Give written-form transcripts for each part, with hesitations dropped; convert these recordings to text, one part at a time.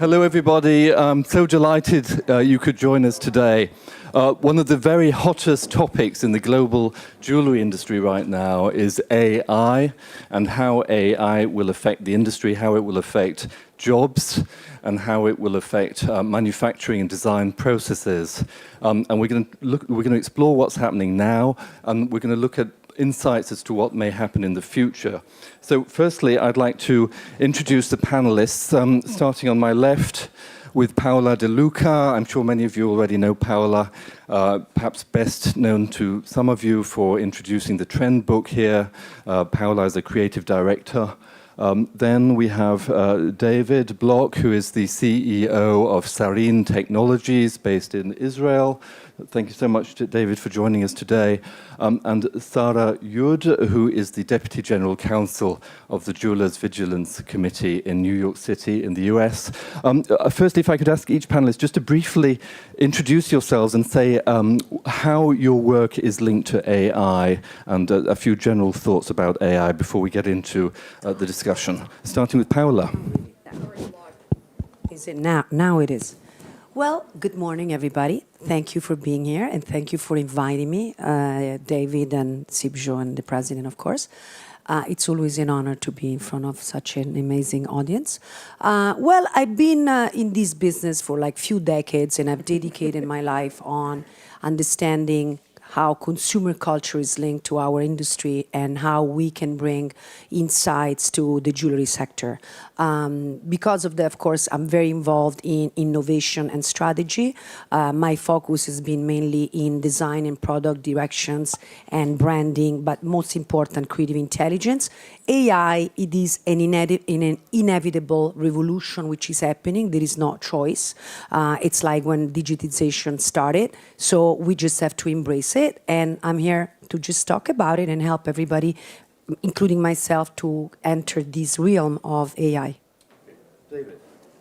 Hello, everybody. I'm so delighted you could join us today. One of the very hottest topics in the global jewellery industry right now is AI and how AI will affect the industry, how it will affect jobs, and how it will affect manufacturing and design processes. And we're going to explore what's happening now, and we're going to look at insights as to what may happen in the future. So firstly, I'd like to introduce the panelists, starting on my left with Paola de Luca. I'm sure many of you already know Paola, perhaps best known to some of you for introducing the Trend book here. Paola is a creative director. Then we have David Bloch, who is the CEO of Sarine Technologies based in Israel. Thank you so much, David, for joining us today. And Sara Yood, who is the Deputy General Counsel of the Jewelers Vigilance Committee in New York City in the US. Firstly, if I could ask each panelist just to briefly introduce yourselves and say how your work is linked to AI and a few general thoughts about AI before we get into the discussion. Starting with Paola. Is it now? Now it is. Well, good morning, everybody. Thank you for being here, and thank you for inviting me, David and Cibjo and the president, of course. It's always an honor to be in front of such an amazing audience. Well, I've been in this business for like few decades, and I've dedicated my life on understanding how consumer culture is linked to our industry and how we can bring insights to the jewelry sector. Because of that, of course, I'm very involved in innovation and strategy. My focus has been mainly in design and product directions and branding, but most important, creative intelligence. AI, it is an inevitable revolution which is happening. There is no choice. It's like when digitization started, so we just have to embrace it. And I'm here to just talk about it and help everybody, including myself, to enter this realm of AI. David.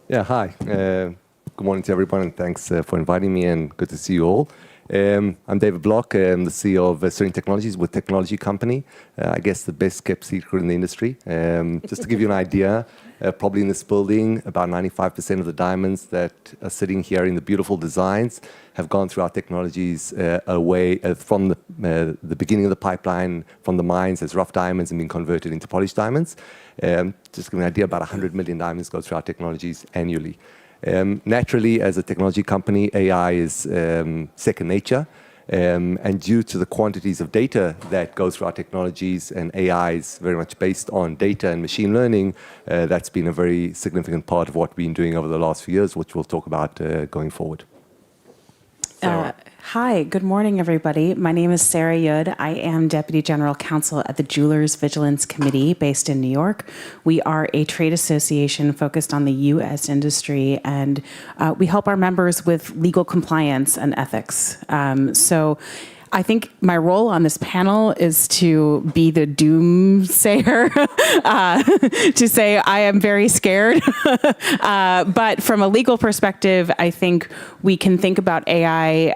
Yeah, hi. Good morning to everyone, and thanks for inviting me, and good to see you all. I'm David Bloch. I'm the CEO of Sarine Technologies, with technology company. I guess the best kept secret in the industry. Just to give you an idea, probably in this building, about 95% of the diamonds that are sitting here in the beautiful designs have gone through our technologies away from the beginning of the pipeline, from the mines as rough diamonds and been converted into polished diamonds. Just to give you an idea, about 100 million diamonds go through our technologies annually. Naturally, as a technology company, AI is second nature. And due to the quantities of data that go through our technologies, and AI is very much based on data and machine learning, that's been a very significant part of what we've been doing over the last few years, which we'll talk about going forward. Hi, good morning, everybody. My name is Sara Yood. I am Deputy General Counsel at the Jewelers Vigilance Committee based in New York. We are a trade association focused on the U.S. industry, and we help our members with legal compliance and ethics. So I think my role on this panel is to be the doomsayer, to say I am very scared. But from a legal perspective, I think we can think about AI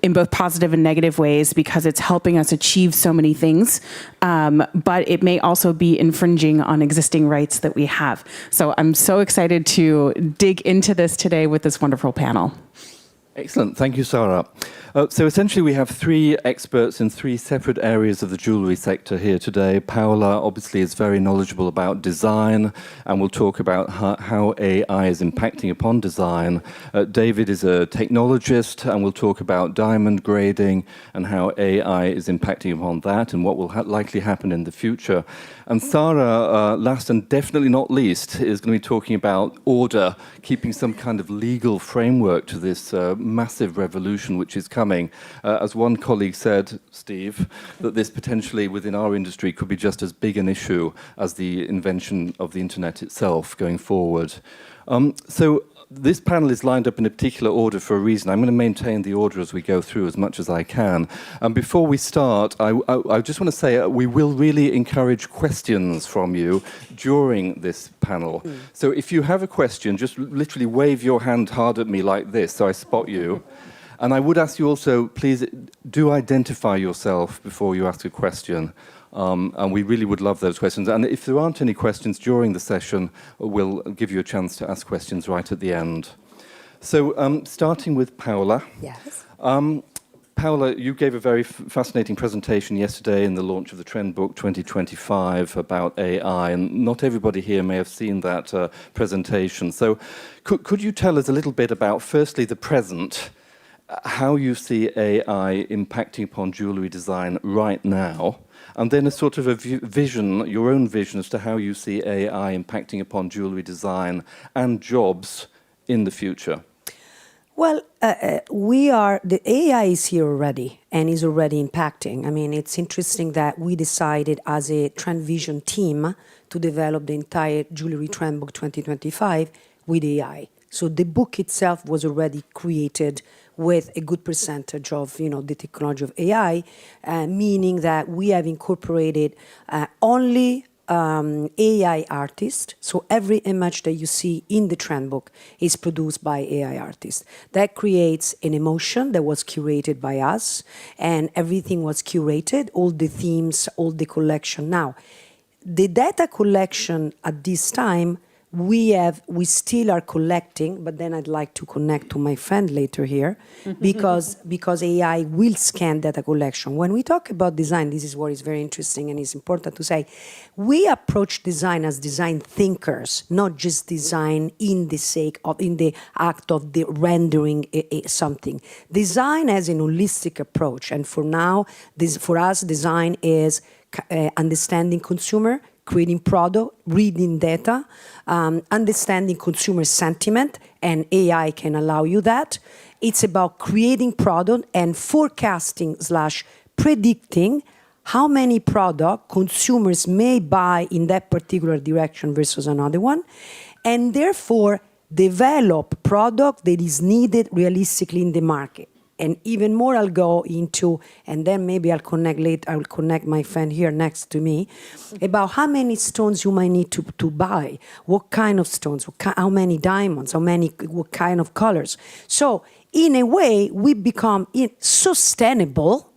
in both positive and negative ways because it's helping us achieve so many things. But it may also be infringing on existing rights that we have. So I'm so excited to dig into this today with this wonderful panel. Excellent. Thank you, Sara. So essentially we have three experts in three separate areas of the jewellery sector here today. Paola obviously is very knowledgeable about design, and we'll talk about how AI is impacting upon design. David is a technologist, and we'll talk about diamond grading and how AI is impacting upon that and what will likely happen in the future. And Sara, last and definitely not least, is going to be talking about order, keeping some kind of legal framework to this massive revolution which is coming. As one colleague said, Steve, that this potentially within our industry could be just as big an issue as the invention of the internet itself going forward. So this panel is lined up in a particular order for a reason. I'm going to maintain the order as we go through as much as I can. And before we start, I just want to say we will really encourage questions from you during this panel. So if you have a question, just literally wave your hand hard at me like this so I spot you. And I would ask you also, please do identify yourself before you ask a question. And we really would love those questions. And if there aren't any questions during the session, we'll give you a chance to ask questions right at the end. So starting with Paola. Yes. Paola, you gave a very fascinating presentation yesterday in the launch of the Trend Book 2025 about AI, and not everybody here may have seen that presentation. So could you tell us a little bit about, firstly, the present, how you see AI impacting upon jewellery design right now, and then a sort of a vision, your own vision as to how you see AI impacting upon jewellery design and jobs in the future? Well, the AI is here already and is already impacting. I mean, it's interesting that we decided as a Trendvision team to develop the entire Jewellery Trend Book 2025 with AI. So the book itself was already created with a good percentage of, the technology of AI, meaning that we have incorporated only AI artists. So every image that you see in the trend book is produced by AI artists. That creates an emotion that was curated by us, and everything was curated, all the themes, all the collection. Now, the data collection at this time, we still are collecting, but then I'd like to connect to my friend later here, because AI will scan data collection. When we talk about design, this is what is very interesting and is important to say. We approach design as design thinkers, not just design in the act of the rendering something. Design has an holistic approach, and for now, for us, design is understanding consumer, creating product, reading data, understanding consumer sentiment, and AI can allow you that. It's about creating product and forecasting/predicting how many product consumers may buy in that particular direction versus another one, and therefore develop product that is needed realistically in the market. And even more, I'll go into, and then maybe I'll connect later, I'll connect my friend here next to me, about how many stones you might need to buy, what kind of stones, how many diamonds, what kind of colors. So in a way, we become sustainable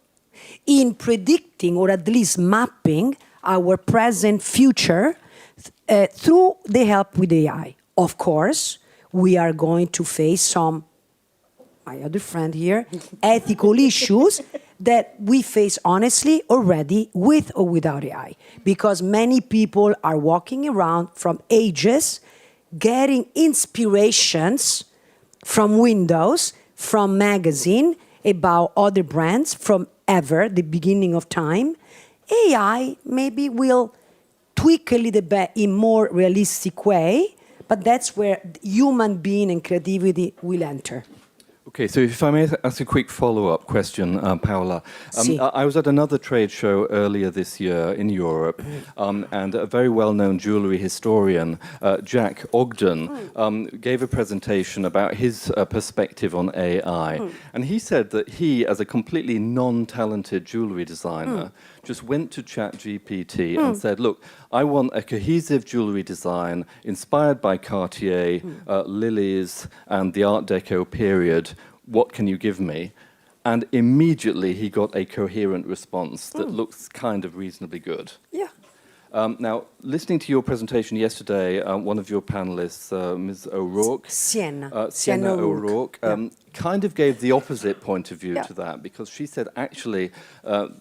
in predicting, or at least mapping, our present future through the help with AI. Of course, we are going to face some, my other friend here, ethical issues that we face honestly already with or without AI. Because many people are walking around from ages, getting inspirations from windows, from magazine, about other brands, from ever, the beginning of time. AI maybe will tweak a little bit in more realistic way, but that's where human being and creativity will enter. Okay, so if I may ask a quick follow-up question, Paola. I was at another trade show earlier this year in Europe, and a very well-known jewellery historian, Jack Ogden, gave a presentation about his perspective on AI. And he said that he, as a completely non-talented jewellery designer, just went to ChatGPT and said, look, I want a cohesive jewellery design inspired by Cartier, lilies, and the Art Deco period. What can you give me? And immediately he got a coherent response that looks kind of reasonably good. Yeah. Now, listening to your presentation yesterday, one of your panelists, Ms. O'Rourke, Sienna O'Rourke, kind of gave the opposite point of view to that, because she said actually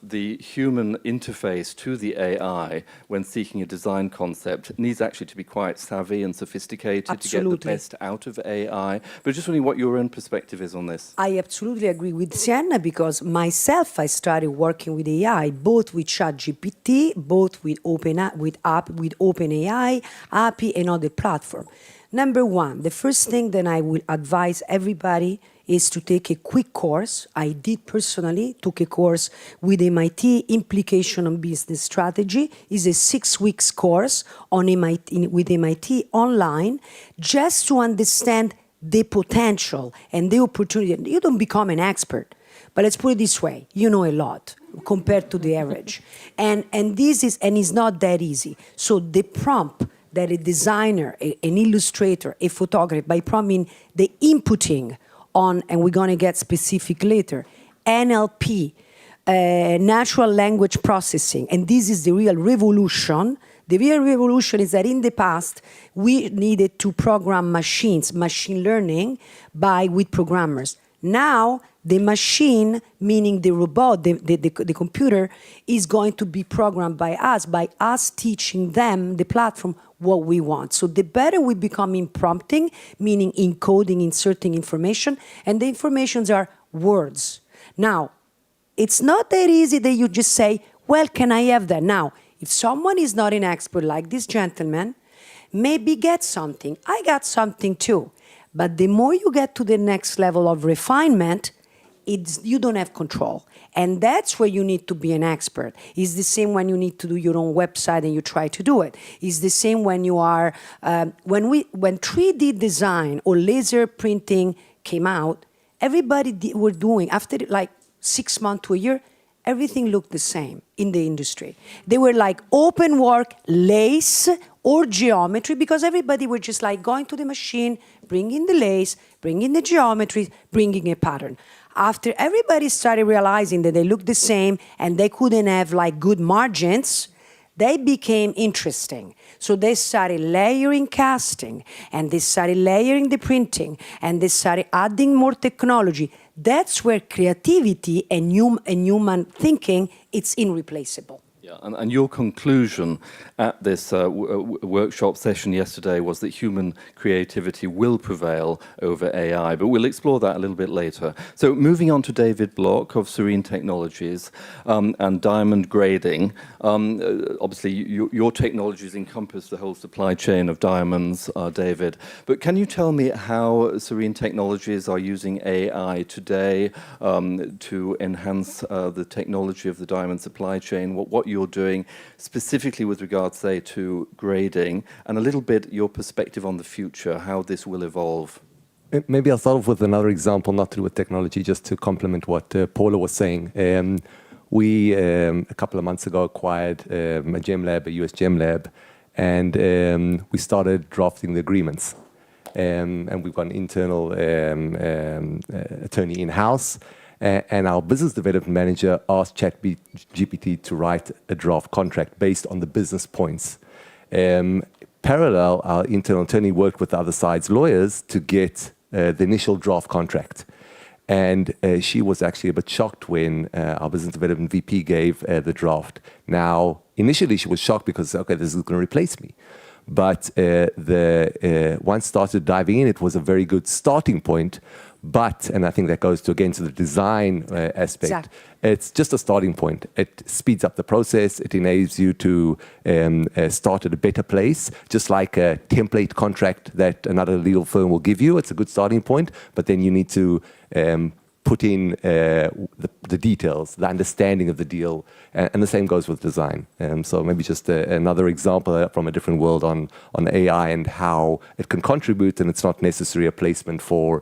the human interface to the AI when seeking a design concept needs actually to be quite savvy and sophisticated to get the best out of AI. But just wondering what your own perspective is on this. I absolutely agree with Sienna, because myself, I started working with AI, both with ChatGPT, both with OpenAI, API, and other platform. Number one, the first thing that I will advise everybody is to take a quick course. I did personally, took a course with MIT, Implication on Business Strategy. It's a 6 weeks course on with MIT online, just to understand the potential and the opportunity. You don't become an expert, but let's put it this way, you know a lot compared to the average. And it's not that easy. So the prompt that a designer, an illustrator, a photographer, by prompting the inputting on, and we're going to get specific later, NLP, natural language processing. And this is the real revolution. The real revolution is that in the past, we needed to program machines, machine learning, with programmers. Now, the machine, meaning the robot, the computer, is going to be programmed by us teaching them, the platform, what we want. So the better we become in prompting, meaning encoding, inserting information, and the informations are words. Now, it's not that easy that you just say, well, can I have that? Now, if someone is not an expert like this gentleman, maybe get something. I got something too. But the more you get to the next level of refinement, you don't have control. And that's where you need to be an expert. It's the same when you need to do your own website and you try to do it. It's the same when you are, when 3D design or laser printing came out, everybody were doing, after like 6 months to a year, everything looked the same in the industry. They were like open work, lace, or geometry, because everybody were just like going to the machine, bringing the lace, bringing the geometry, bringing a pattern. After everybody started realizing that they looked the same and they couldn't have like good margins, they became interesting. So they started layering casting, and they started layering the printing, and they started adding more technology. That's where creativity and human thinking, it's irreplaceable. Yeah, and your conclusion at this workshop session yesterday was that human creativity will prevail over AI, but we'll explore that a little bit later. So moving on to David Block of Sarine Technologies and diamond grading. Obviously, your technologies encompass the whole supply chain of diamonds, David, but can you tell me how Sarine Technologies are using AI today to enhance the technology of the diamond supply chain, what you're doing specifically with regards, say, to grading, and a little bit your perspective on the future, how this will evolve? Maybe I'll start off with another example, not to do with technology, just to complement what Paola was saying. We, a couple of months ago, acquired a gem lab, a US gem lab, and we started drafting the agreements. And we've got an internal attorney in-house. And our business development manager asked ChatGPT to write a draft contract based on the business points. Parallel, our internal attorney worked with the other side's lawyers to get the initial draft contract. And she was actually a bit shocked when our business development VP gave the draft. Now, initially she was shocked because, okay, this is going to replace me. But once started diving in, it was a very good starting point. But, and I think that goes to the design aspect, exactly. It's just a starting point. It speeds up the process. It enables you to start at a better place, just like a template contract that another legal firm will give you. It's a good starting point, but then you need to put in the details, the understanding of the deal, and the same goes with design. So maybe just another example from a different world on AI and how it can contribute, and it's not necessarily a placement for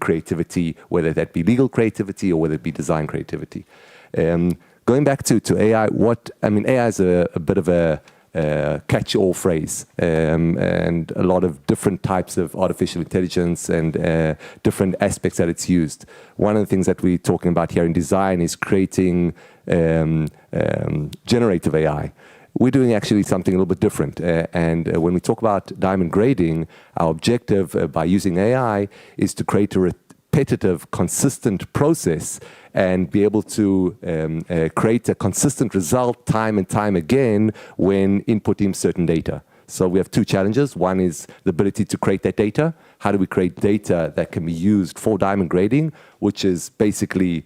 creativity, whether that be legal creativity or whether it be design creativity. Going back to AI, AI is a bit of a catch-all phrase, and a lot of different types of artificial intelligence and different aspects that it's used. One of the things that we're talking about here in design is creating generative AI. We're doing actually something a little bit different. And when we talk about diamond grading, our objective by using AI is to create a repetitive, consistent process and be able to create a consistent result time and time again when inputting certain data. So we have two challenges. One is the ability to create that data. How do we create data that can be used for diamond grading, which is basically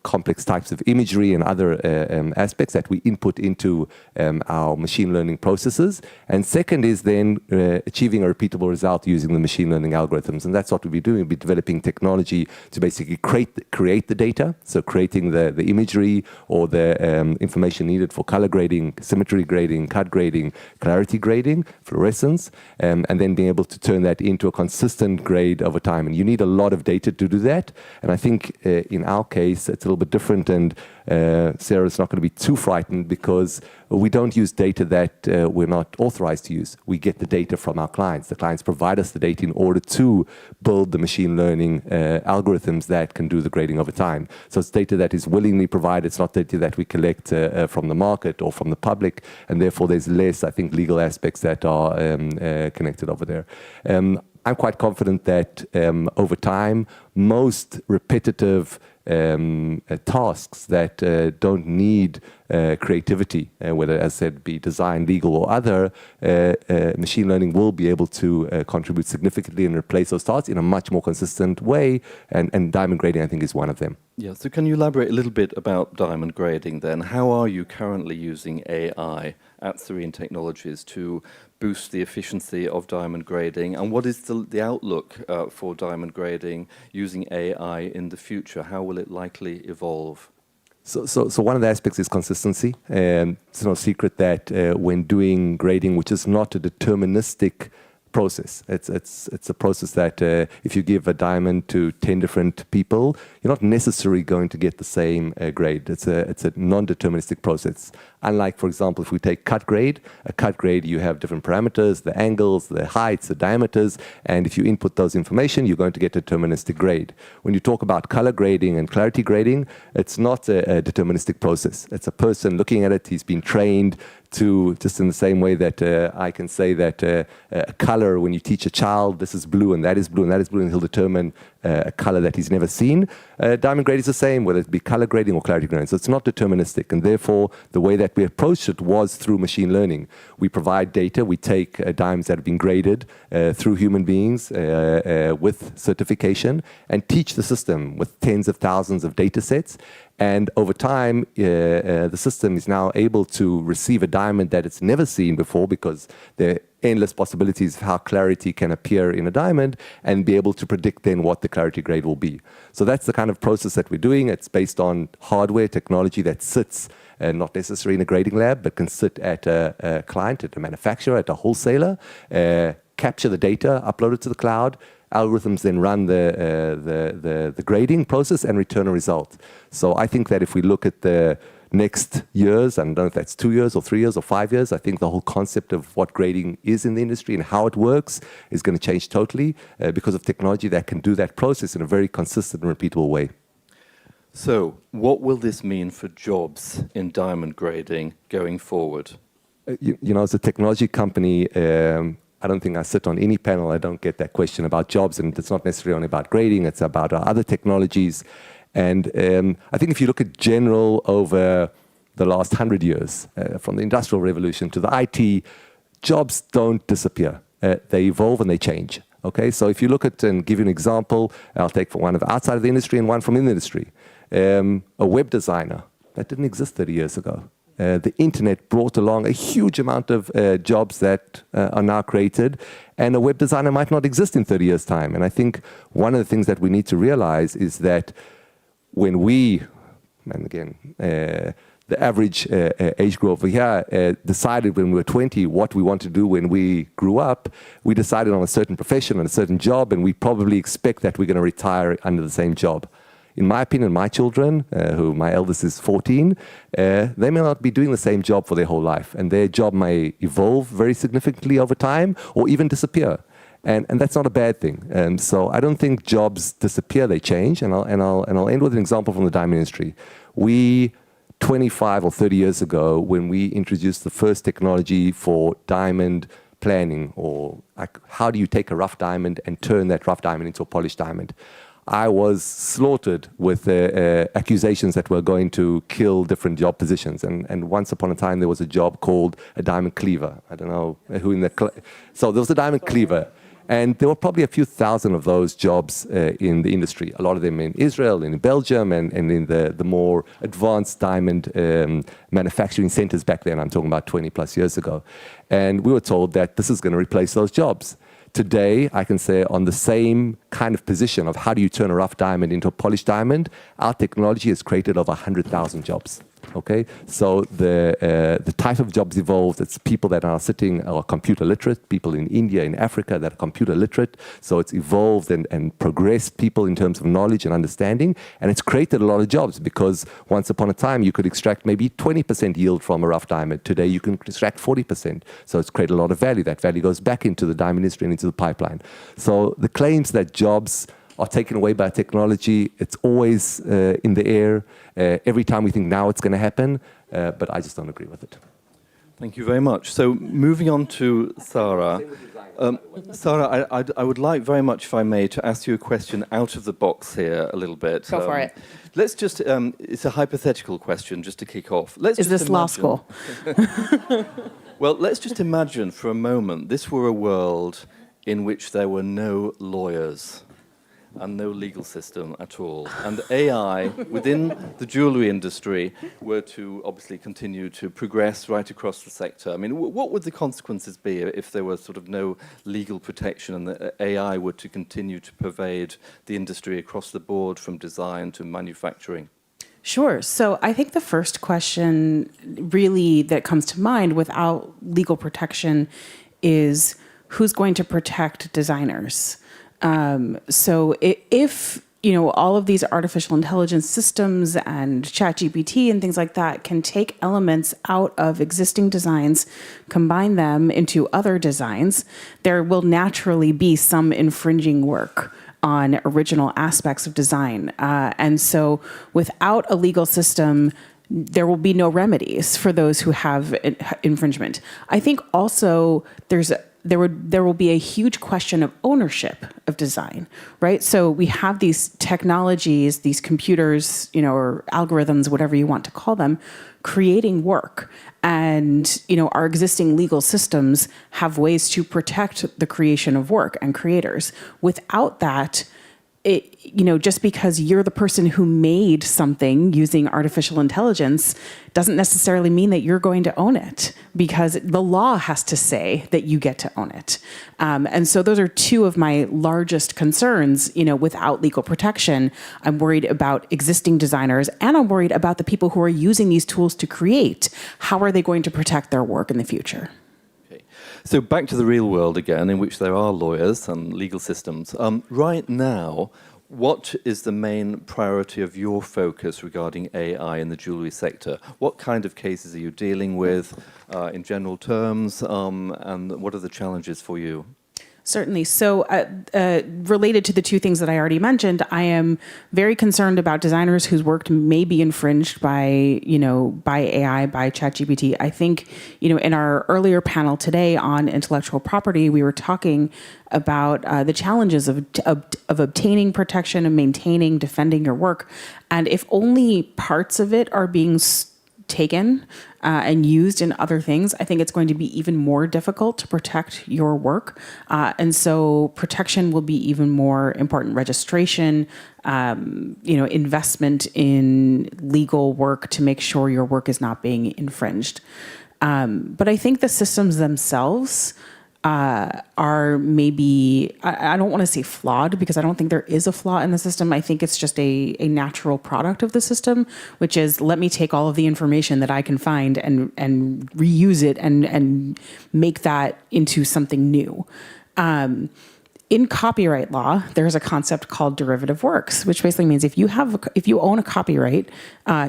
complex types of imagery and other aspects that we input into our machine learning processes. And second is then achieving a repeatable result using the machine learning algorithms. And that's what we'll be doing. We'll be developing technology to basically create the data, so creating the imagery or the information needed for color grading, symmetry grading, cut grading, clarity grading, fluorescence, and then being able to turn that into a consistent grade over time. And you need a lot of data to do that. And I think in our case, it's a little bit different. And Sarah's not going to be too frightened because we don't use data that we're not authorized to use. We get the data from our clients. The clients provide us the data in order to build the machine learning algorithms that can do the grading over time. So it's data that is willingly provided. It's not data that we collect from the market or from the public, and therefore there's less, I think, legal aspects that are connected over there. I'm quite confident that over time, most repetitive tasks that don't need creativity, whether, as said, be design, legal, or other, machine learning will be able to contribute significantly and replace those tasks in a much more consistent way, and diamond grading, I think, is one of them. Yeah, so can you elaborate a little bit about diamond grading then? How are you currently using AI at Sarine Technologies to boost the efficiency of diamond grading? And what is the outlook for diamond grading using AI in the future? How will it likely evolve? So one of the aspects is consistency. It's no secret that when doing grading, which is not a deterministic process. It's a process that if you give a diamond to 10 different people, you're not necessarily going to get the same grade. It's a non-deterministic process. Unlike, for example, if we take cut grade, a cut grade, you have different parameters, the angles, the heights, the diameters, and if you input those information, you're going to get a deterministic grade. When you talk about color grading and clarity grading, it's not a deterministic process. It's a person looking at it, he's been trained to, just in the same way that I can say that a color, when you teach a child, this is blue and that is blue and that is blue, and he'll determine a color that he's never seen. Diamond grade is the same, whether it be color grading or clarity grading. So it's not deterministic, and therefore the way that we approached it was through machine learning. We provide data, we take diamonds that have been graded through human beings with certification, and teach the system with tens of thousands of data sets. And over time, the system is now able to receive a diamond that it's never seen before, because there are endless possibilities of how clarity can appear in a diamond, and be able to predict then what the clarity grade will be. So that's the kind of process that we're doing. It's based on hardware technology that sits not necessarily in a grading lab, but can sit at a client, at a manufacturer, at a wholesaler, capture the data, upload it to the cloud. Algorithms then run the grading process and return a result. So I think that if we look at the next years, I don't know if that's 2 years or 3 years or 5 years, I think the whole concept of what grading is in the industry and how it works is going to change totally because of technology that can do that process in a very consistent and repeatable way. So what will this mean for jobs in diamond grading going forward? You know, as a technology company, I don't think I sit on any panel, I don't get that question about jobs, and it's not necessarily only about grading, it's about other technologies. And I think if you look at general over the last 100 years, from the Industrial Revolution to the IT, jobs don't disappear. They evolve and they change. Okay, so if you look at, and give you an example, I'll take for one of outside of the industry and one from in the industry. A web designer, that didn't exist 30 years ago. The internet brought along a huge amount of jobs that are now created, and a web designer might not exist in 30 years' time. And I think one of the things that we need to realize is that when we, and again, the average age group over here decided when we were 20 what we want to do when we grew up, we decided on a certain profession and a certain job, and we probably expect that we're going to retire under the same job. In my opinion, my children, who my eldest is 14, they may not be doing the same job for their whole life, and their job may evolve very significantly over time or even disappear. And that's not a bad thing. So I don't think jobs disappear, they change. And I'll end with an example from the diamond industry. We, 25 or 30 years ago, when we introduced the first technology for diamond planning, or like, how do you take a rough diamond and turn that rough diamond into a polished diamond, I was slaughtered with accusations that were going to kill different job positions. And once upon a time, there was a job called a diamond cleaver. I don't know who in the... So there was a diamond cleaver. And there were probably a few thousand of those jobs in the industry, a lot of them in Israel, in Belgium, and in the more advanced diamond manufacturing centers back then. I'm talking about 20 plus years ago. And we were told that this is going to replace those jobs. Today, I can say on the same kind of position of how do you turn a rough diamond into a polished diamond, our technology has created over 100,000 jobs. Okay, so the type of jobs evolved. It's people that are computer literate, people in India, in Africa that are computer literate. So it's evolved and progressed people in terms of knowledge and understanding. And it's created a lot of jobs because once upon a time you could extract maybe 20% yield from a rough diamond. Today you can extract 40%. So it's created a lot of value. That value goes back into the diamond industry and into the pipeline. So the claims that jobs are taken away by technology, it's always in the air. Every time we think now it's going to happen, but I just don't agree with it. Thank you very much. So moving on to Sara. Sara, I would like very much, if I may, to ask you a question out of the box here a little bit. Go for it. Let's just, it's a hypothetical question just to kick off. Is this law school? Well, let's just imagine for a moment this were a world in which there were no lawyers and no legal system at all. And AI within the jewellery industry were to obviously continue to progress right across the sector. I mean, what would the consequences be if there was sort of no legal protection and the AI were to continue to pervade the industry across the board from design to manufacturing? Sure. So I think the first question really that comes to mind without legal protection is who's going to protect designers? So if all of these artificial intelligence systems and ChatGPT and things like that can take elements out of existing designs, combine them into other designs, there will naturally be some infringing work on original aspects of design. And so without a legal system, there will be no remedies for those who have infringement. I think also there will be a huge question of ownership of design, right? So we have these technologies, these computers, or algorithms, whatever you want to call them, creating work. And, our existing legal systems have ways to protect the creation of work and creators. Without that, just because you're the person who made something using artificial intelligence doesn't necessarily mean that you're going to own it, because the law has to say that you get to own it. And so those are two of my largest concerns, without legal protection. I'm worried about existing designers, and I'm worried about the people who are using these tools to create. How are they going to protect their work in the future? So back to the real world again, in which there are lawyers and legal systems. Right now, what is the main priority of your focus regarding AI in the jewellery sector? What kind of cases are you dealing with in general terms, and what are the challenges for you? Certainly. So related to the two things that I already mentioned, I am very concerned about designers whose work may be infringed by AI, by ChatGPT. I think, in our earlier panel today on intellectual property, we were talking about the challenges of obtaining protection and maintaining, defending your work. And if only parts of it are being taken and used in other things, I think it's going to be even more difficult to protect your work. And so protection will be even more important. Registration, investment in legal work to make sure your work is not being infringed. But I think the systems themselves are maybe, I don't want to say flawed, because I don't think there is a flaw in the system. I think it's just a natural product of the system, which is, let me take all of the information that I can find and reuse it and make that into something new. In copyright law, there's a concept called derivative works, which basically means if you own a copyright,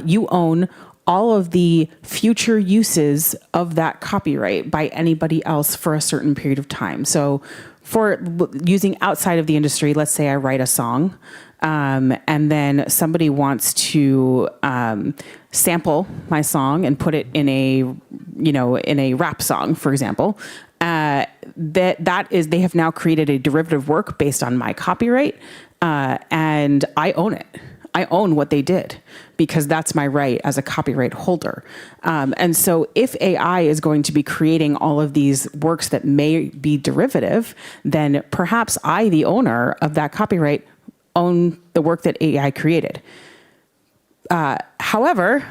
you own all of the future uses of that copyright by anybody else for a certain period of time. So for using outside of the industry, let's say I write a song, and then somebody wants to sample my song and put it in a rap song, for example. That is, they have now created a derivative work based on my copyright, and I own it. I own what they did, because that's my right as a copyright holder. And so if AI is going to be creating all of these works that may be derivative, then perhaps I, the owner of that copyright, own the work that AI created. However,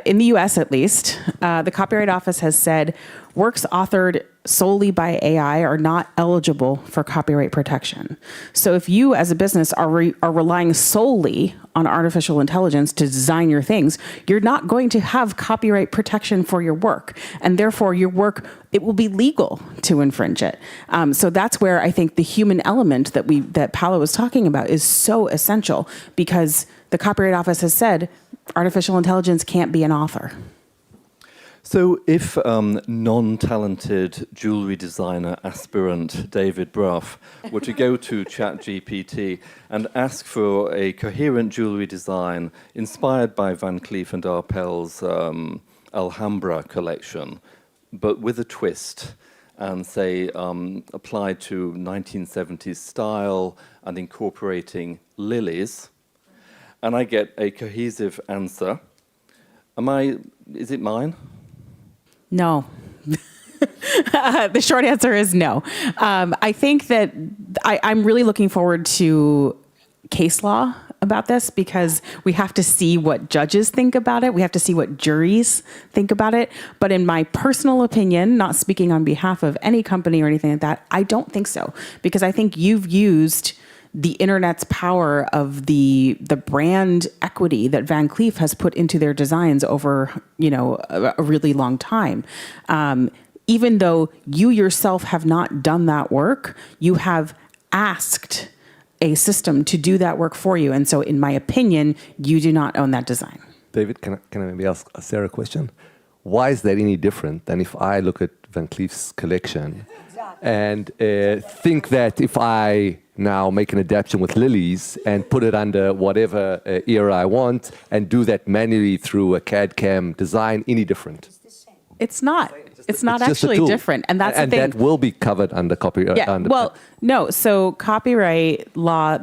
in the US at least, the Copyright Office has said, works authored solely by AI are not eligible for copyright protection. So if you as a business are relying solely on artificial intelligence to design your things, you're not going to have copyright protection for your work. And therefore your work, it will be legal to infringe it. So that's where I think the human element that Paola was talking about is so essential, because the Copyright Office has said artificial intelligence can't be an author. So if non-talented jewellery designer aspirant David Brough were to go to ChatGPT and ask for a coherent jewellery design inspired by Van Cleef & Arpels' Alhambra collection, but with a twist, and say applied to 1970s style and incorporating lilies, and I get a cohesive answer, is it mine? No. The short answer is no. I think that I'm really looking forward to case law about this, because we have to see what judges think about it. We have to see what juries think about it. But in my personal opinion, not speaking on behalf of any company or anything like that, I don't think so. Because I think you've used the internet's power of the brand equity that Van Cleef has put into their designs over, a really long time. Even though you yourself have not done that work, you have asked a system to do that work for you. And so in my opinion, you do not own that design. David, can I maybe ask Sarah a question? Why is that any different than if I look at Van Cleef's collection and think that if I now make an adaptation with lilies and put it under whatever era I want and do that manually through a CAD/CAM design, any different? It's not. It's not just a actually tool. different. And that's the thing. And that will be covered under copyright. Yeah, well, no. So copyright law,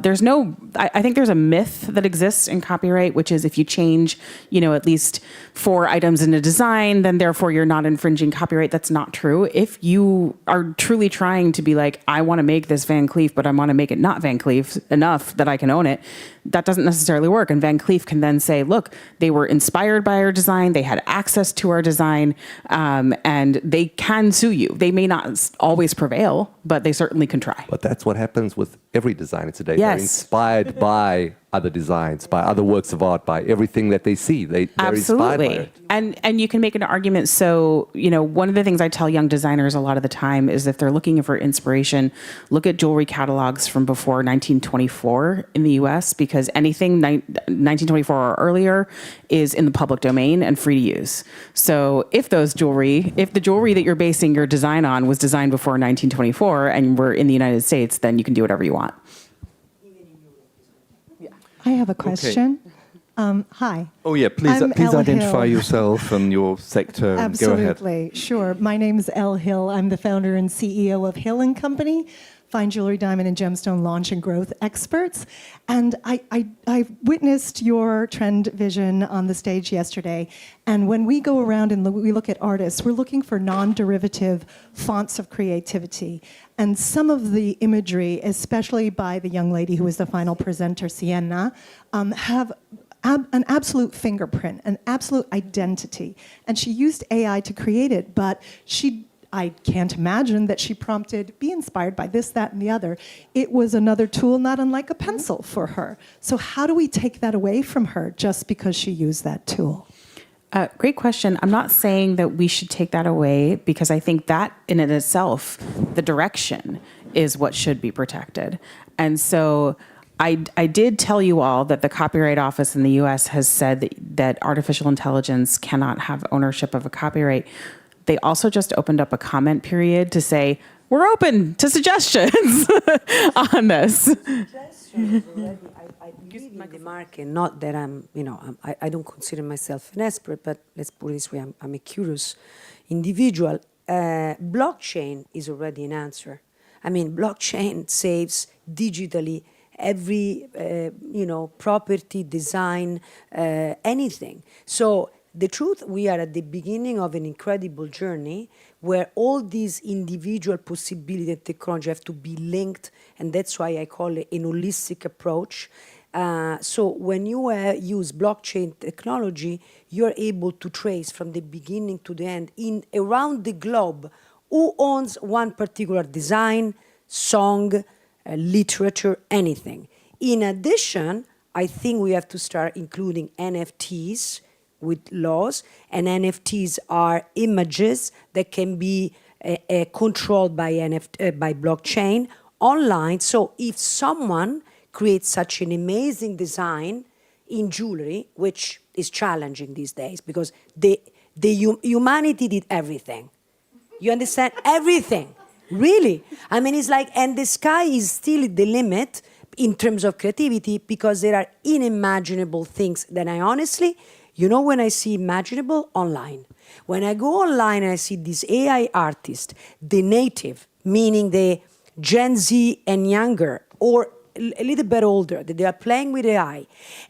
I think there's a myth that exists in copyright, which is if you change, at least 4 items in a design, then therefore you're not infringing copyright. That's not true. If you are truly trying to be like, I want to make this Van Cleef, but I want to make it not Van Cleef enough that I can own it, that doesn't necessarily work. And Van Cleef can then say, look, they were inspired by our design, they had access to our design, and they can sue you. They may not always prevail, but they certainly can try. But that's what happens with every designer today. Yes. They're inspired by other designs, by other works of art, by everything that they see. They're inspired by it. And you can make an argument. So, one of the things I tell young designers a lot of the time is if they're looking for inspiration, look at jewelry catalogs from before 1924 in the US, because anything 1924 or earlier is in the public domain and free to use. So if the jewelry that you're basing your design on was designed before 1924 and we're in the United States, then you can do whatever you want. I have a question. Hi. Oh yeah, please I'm please Elle identify Hill. yourself and your sector. Absolutely. And go ahead. Sure. My name is Elle Hill. I'm the founder and CEO of Hill & Company, fine jewelry, diamond, and gemstone launch and growth experts. And I witnessed your Trendvision on the stage yesterday. And when we go around and we look at artists, we're looking for non-derivative fonts of creativity. And some of the imagery, especially by the young lady who was the final presenter, Sienna, have an absolute fingerprint, an absolute identity. And she used AI to create it, but I can't imagine that she prompted, be inspired by this, that, and the other. It was another tool, not unlike a pencil for her. So how do we take that away from her just because she used that tool? Great question. I'm not saying that we should take that away, because I think that in and itself, the direction is what should be protected. And so I did tell you all that the Copyright Office in the US has said that artificial intelligence cannot have ownership of a copyright. They also just opened up a comment period to say, we're open to suggestions on this. I believe in the market, not that I don't consider myself an expert, but let's put it this way, I'm a curious individual. Blockchain is already an answer. I mean, blockchain saves digitally every, property, design, anything. So the truth, we are at the beginning of an incredible journey where all these individual possibilities and technology have to be linked, and that's why I call it an holistic approach. So when you use blockchain technology, you're able to trace from the beginning to the end in around the globe who owns one particular design, song, literature, anything. In addition, I think we have to start including NFTs with laws, and NFTs are images that can be controlled by by blockchain online. So if someone creates such an amazing design in jewelry, which is challenging these days because humanity did everything. You understand? Everything. Really. I mean, it's like, and the sky is still the limit in terms of creativity because there are unimaginable things that I honestly, you know, when I see imaginable online, when I go online and I see these AI artists, the native, meaning the Gen Z and younger, or a little bit older, that they are playing with AI,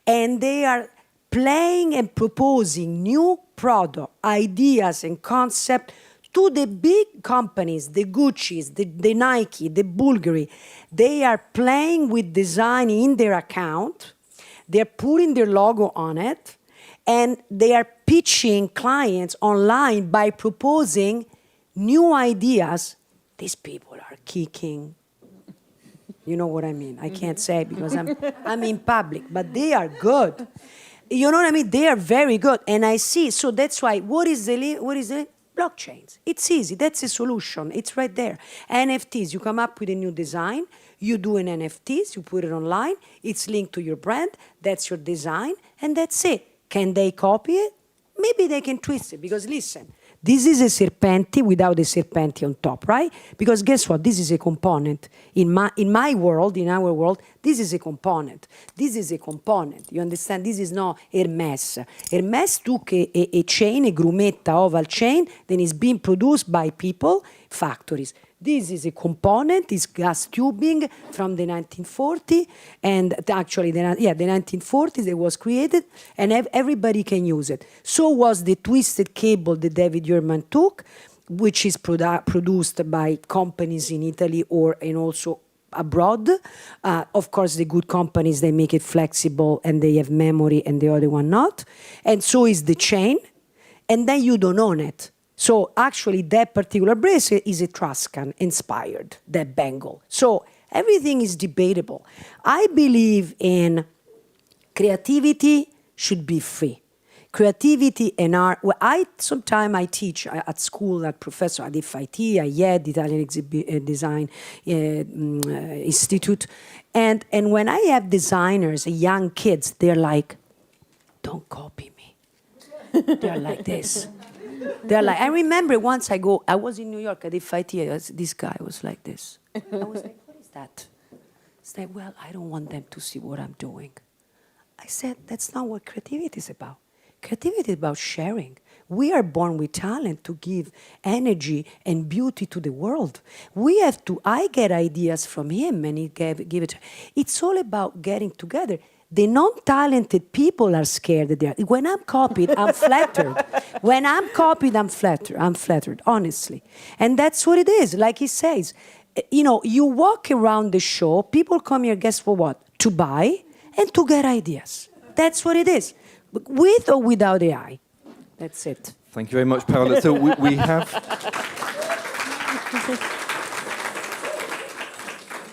and they are playing and proposing new product ideas and concept to the big companies, the Gucci's, the Nike, the Bulgari. They are playing with design in their account. They're putting their logo on it, and they are pitching clients online by proposing new ideas. These people are kicking. You know what I mean? I can't say because I'm in public, but they are good. You know what I mean? They are very good, and I see. So that's why. What is the blockchains? It's easy. That's the solution. It's right there. NFTs. You come up with a new design. You do an NFTs. You put it online. It's linked to your brand. That's your design, and that's it. Can they copy it? Maybe they can twist it. Because listen. This is a serpenti without a serpenti on top, right? Because guess what? This is a component. In my world, in our world, this is a component. This is a component. You understand? This is not Hermes. Hermes took a chain, a grumetta oval chain, then it's being produced by people, factories. This is a component, it's gas tubing from the 1940s, and actually, the 1940s it was created, and everybody can use it. So was the twisted cable that David Yurman took, which is produced by companies in Italy and also abroad. Of course, the good companies, they make it flexible and they have memory, and the other one not. And so is the chain, and then you don't own it. So actually, that particular bracelet is Etruscan inspired, that bangle. So everything is debatable. I believe in creativity should be free. Creativity and art. Well, sometimes I teach at school, at professor at FIT, at Yood, Italian Design Institute, and when I have designers, young kids, they're like, "Don't copy me." They're like this. They're like, I remember once I was in New York at FIT, this guy was like this. I was like, what is that? It's like, well, I don't want them to see what I'm doing. I said, that's not what creativity is about. Creativity is about sharing. We are born with talent to give energy and beauty to the world. I get ideas from him and he give it. It's all about getting together. The non-talented people are scared that they're. When I'm copied, I'm flattered. When I'm copied, I'm flattered, honestly. And that's what it is. Like he says, you know, you walk around the show, people come here, guess for what? To buy and to get ideas. That's what it is. With or without AI. That's it. Thank you very much, Paola. So we have...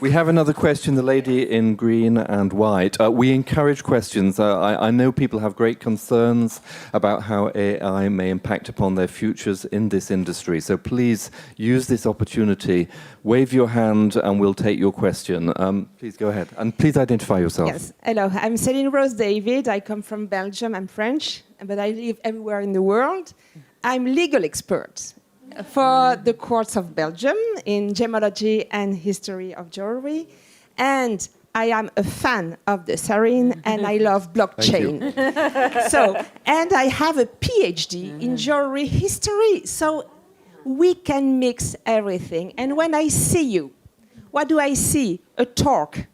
We have another question, the lady in green and white. We encourage questions. I know people have great concerns about how AI may impact upon their futures in this industry. So please use this opportunity. Wave your hand and we'll take your question. Please go ahead. And please identify yourself. Yes. Hello, I'm Sarine Rose David. I come from Belgium. I'm French, but I live everywhere in the world. I'm legal expert for the courts of Belgium in gemology and history of jewelry. And I am a fan of the Sarine and I love blockchain. And I have a PhD in jewelry history. So we can mix everything. And when I see you, what do I see? A torque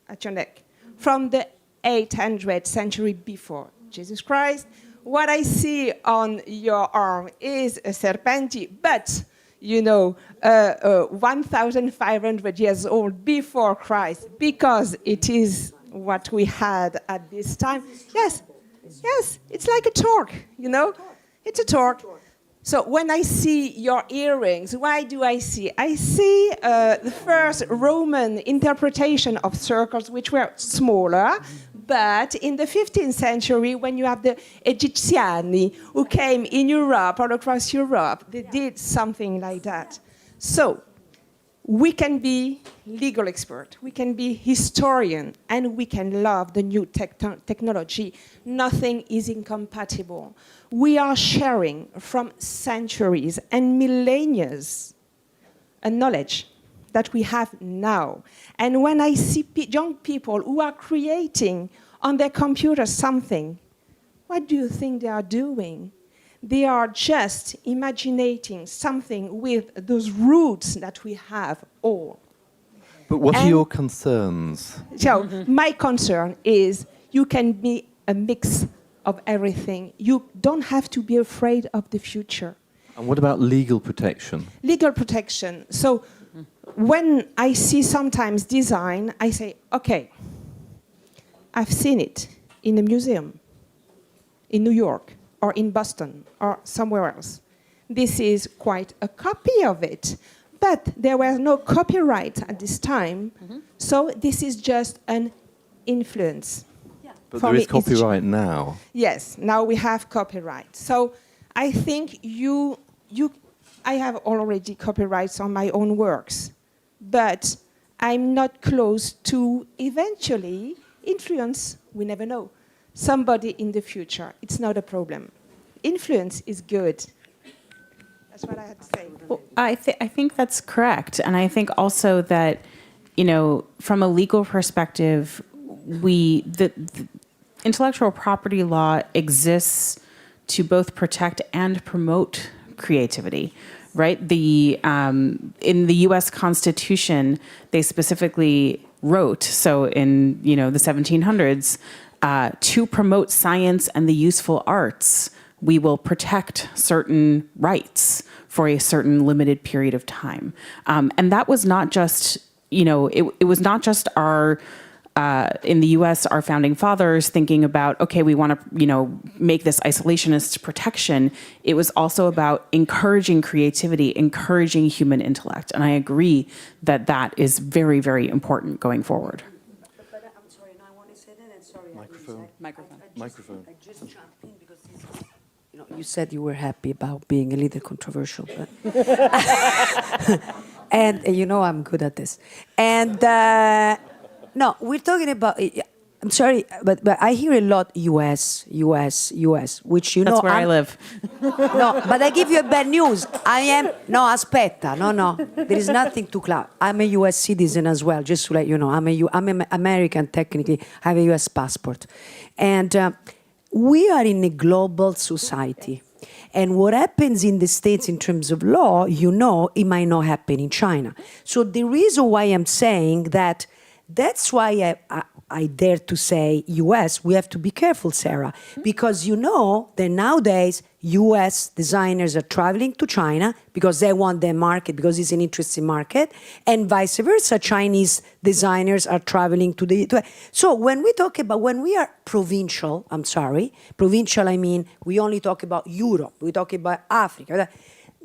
at your neck from the 800th century before Jesus Christ. What I see on your arm is a serpenti, but, 1,500 years old before Christ, because it is what we had at this time. Yes, yes, it's like a torque, you know? It's a torque. So when I see your earrings, why do I see? I see the first Roman interpretation of circles, which were smaller, but in the 15th century, when you have the Egyptiani who came in Europe, all across Europe, they did something like that. So we can be legal expert, we can be historian, and we can love the new technology. Nothing is incompatible. We are sharing from centuries and millennia a knowledge that we have now. And when I see young people who are creating on their computer something, what do you think they are doing? They are just imagining something with those roots that we have all. But what are your concerns? So my concern is you can be a mix of everything. You don't have to be afraid of the future. And what about legal protection? Legal protection. So when I see sometimes design, I say, okay, I've seen it in a museum in New York or in Boston or somewhere else. This is quite a copy of it, but there was no copyright at this time, so this is just an influence. But For there me, is copyright now. Yes, now we have copyright. So I think I have already copyrights on my own works, but I'm not close to eventually influence, we never know, somebody in the future. It's not a problem. Influence is good. That's what I had to say. Well, I think that's correct. And I think also that, you know, from a legal perspective, the intellectual property law exists to both protect and promote creativity, right? In the U.S. Constitution, they specifically wrote, so in the 1700s, to promote science and the useful arts, we will protect certain rights for a certain limited period of time. And that was not just, it was not just our, in the US, our founding fathers thinking about, okay, we want to, make this isolationist protection. It was also about encouraging creativity, encouraging human intellect. And I agree that that is very, very important going forward. But I'm sorry, no, I want to say that, and sorry. Microphone. I just jumped in because you said you were happy about being a little controversial, but and I'm good at this. And no, we're talking about. I'm sorry, but I hear a lot US, which That's where I live. No, but I give you a bad news. Aspetta, no. There is nothing to clap. I'm a US citizen as well, just to let you know. I'm an American technically. I have a US passport. And we are in a global society. And what happens in the States in terms of law, it might not happen in China. So the reason why I'm saying that's why I dare to say US, we have to be careful, Sara, because that nowadays US designers are traveling to China because they want their market, because it's an interesting market, and vice versa, Chinese designers are traveling to So when we are provincial, I mean, we only talk about Europe, we talk about Africa.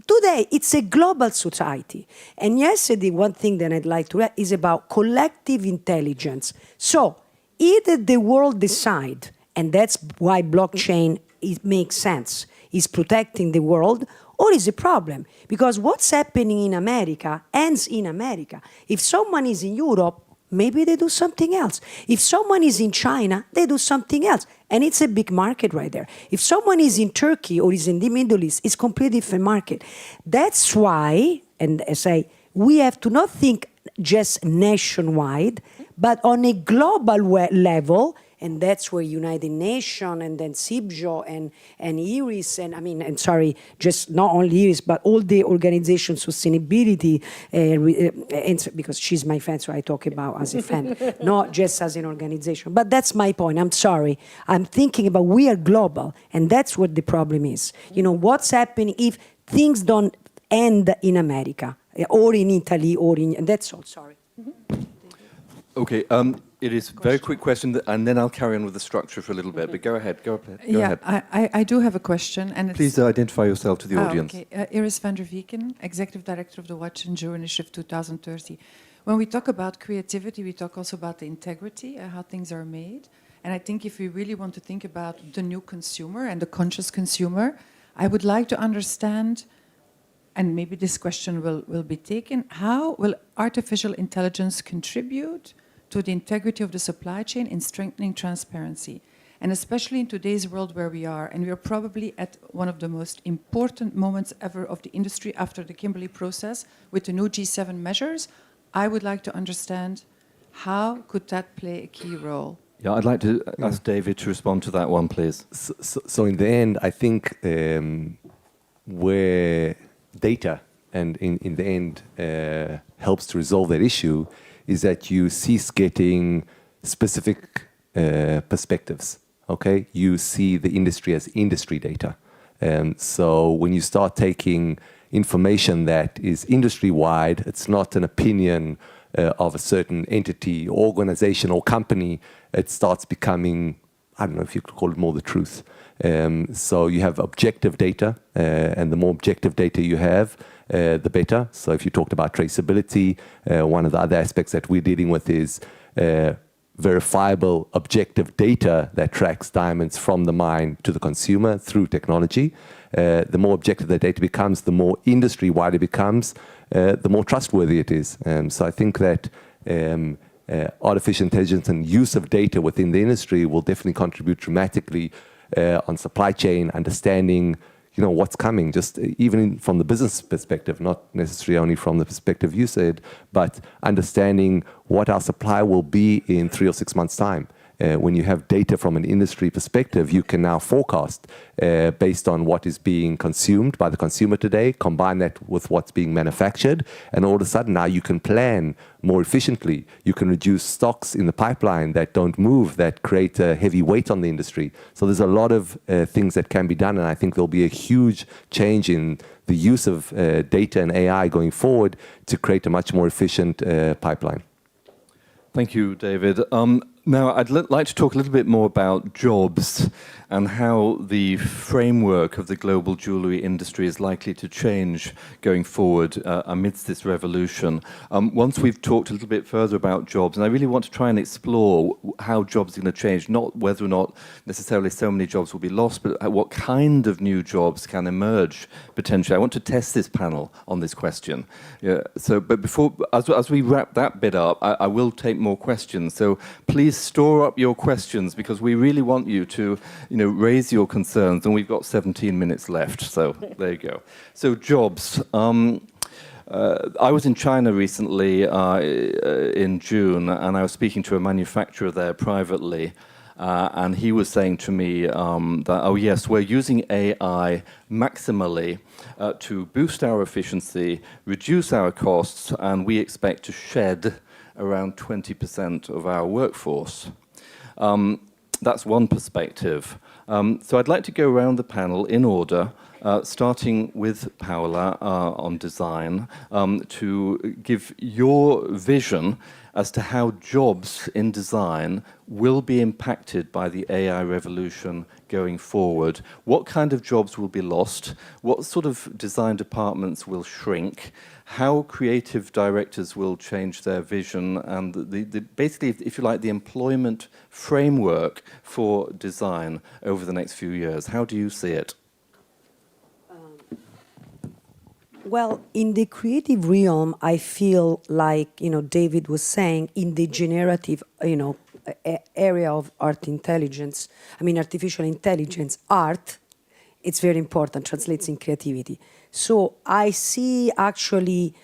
Today, it's a global society. And yesterday, one thing that I'd like to add is about collective intelligence. So either the world decide, and that's why blockchain makes sense, is protecting the world, or is a problem. Because what's happening in America ends in America. If someone is in Europe, maybe they do something else. If someone is in China, they do something else. And it's a big market right there. If someone is in Turkey or is in the Middle East, it's a completely different market. That's why, and I say, we have to not think just nationwide, but on a global level, and that's where United Nations and then Cibjo and IRIS just not only IRIS, but all the organizations, sustainability, because she's my friend, so I talk about as a friend, not just as an organization. But that's my point. I'm sorry. I'm thinking about we are global, and that's what the problem is. What's happening if things don't end in America or in Italy and that's all. Sorry. Okay. It is a very quick question, and then I'll carry on with the structure for a little bit. But go ahead. Go ahead. I do have a question. And it's Please identify yourself to the audience. Okay. Iris van der Vieken, Executive Director of the Watch and Jewelry Initiative 2030. When we talk about creativity, we talk also about the integrity, how things are made. And I think if we really want to think about the new consumer and the conscious consumer, I would like to understand, and maybe this question will be taken, how will artificial intelligence contribute to the integrity of the supply chain in strengthening transparency? And especially in today's world where we are, and we are probably at one of the most important moments ever of the industry after the Kimberley process with the new G7 measures, I would like to understand how could that play a key role? Yeah, I'd like to ask David to respond to that one, please. So in the end, I think where data and in the end helps to resolve that issue is that you cease getting specific perspectives, okay? You see the industry as industry data. So when you start taking information that is industry-wide, it's not an opinion of a certain entity, organization, or company, it starts becoming, I don't know if you could call it more the truth. So you have objective data, and the more objective data you have, the better. So if you talked about traceability, one of the other aspects that we're dealing with is verifiable objective data that tracks diamonds from the mine to the consumer through technology. The more objective the data becomes, the more industry-wide it becomes, the more trustworthy it is. So I think that artificial intelligence and use of data within the industry will definitely contribute dramatically on supply chain, understanding what's coming, just even from the business perspective, not necessarily only from the perspective you said, but understanding what our supply will be in 3 or 6 months' time. When you have data from an industry perspective, you can now forecast based on what is being consumed by the consumer today, combine that with what's being manufactured, and all of a sudden now you can plan more efficiently. You can reduce stocks in the pipeline that don't move, that create a heavy weight on the industry. So there's a lot of things that can be done, and I think there'll be a huge change in the use of data and AI going forward to create a much more efficient pipeline. Thank you, David. Now, I'd like to talk a little bit more about jobs and how the framework of the global jewellery industry is likely to change going forward amidst this revolution. Once we've talked a little bit further about jobs, and I really want to try and explore how jobs are going to change, not whether or not necessarily so many jobs will be lost, but what kind of new jobs can emerge potentially. I want to test this panel on this question. Yeah, but before, as we wrap that bit up, I will take more questions. So please store up your questions, because we really want you to raise your concerns, and we've got 17 minutes left, so there you go. So jobs. I was in China recently in June, and I was speaking to a manufacturer there privately, and he was saying to me that, oh yes, we're using AI maximally to boost our efficiency, reduce our costs, and we expect to shed around 20% of our workforce. That's one perspective. So I'd like to go around the panel in order, starting with Paola on design, to give your vision as to how jobs in design will be impacted by the AI revolution going forward. What kind of jobs will be lost? What sort of design departments will shrink? How creative directors will change their vision, and basically, if you like, the employment framework for design over the next few years. How do you see it? Well, in the creative realm, I feel like, David was saying, in the generative, area of artificial intelligence, art, it's very important, translates in creativity. So I see actually,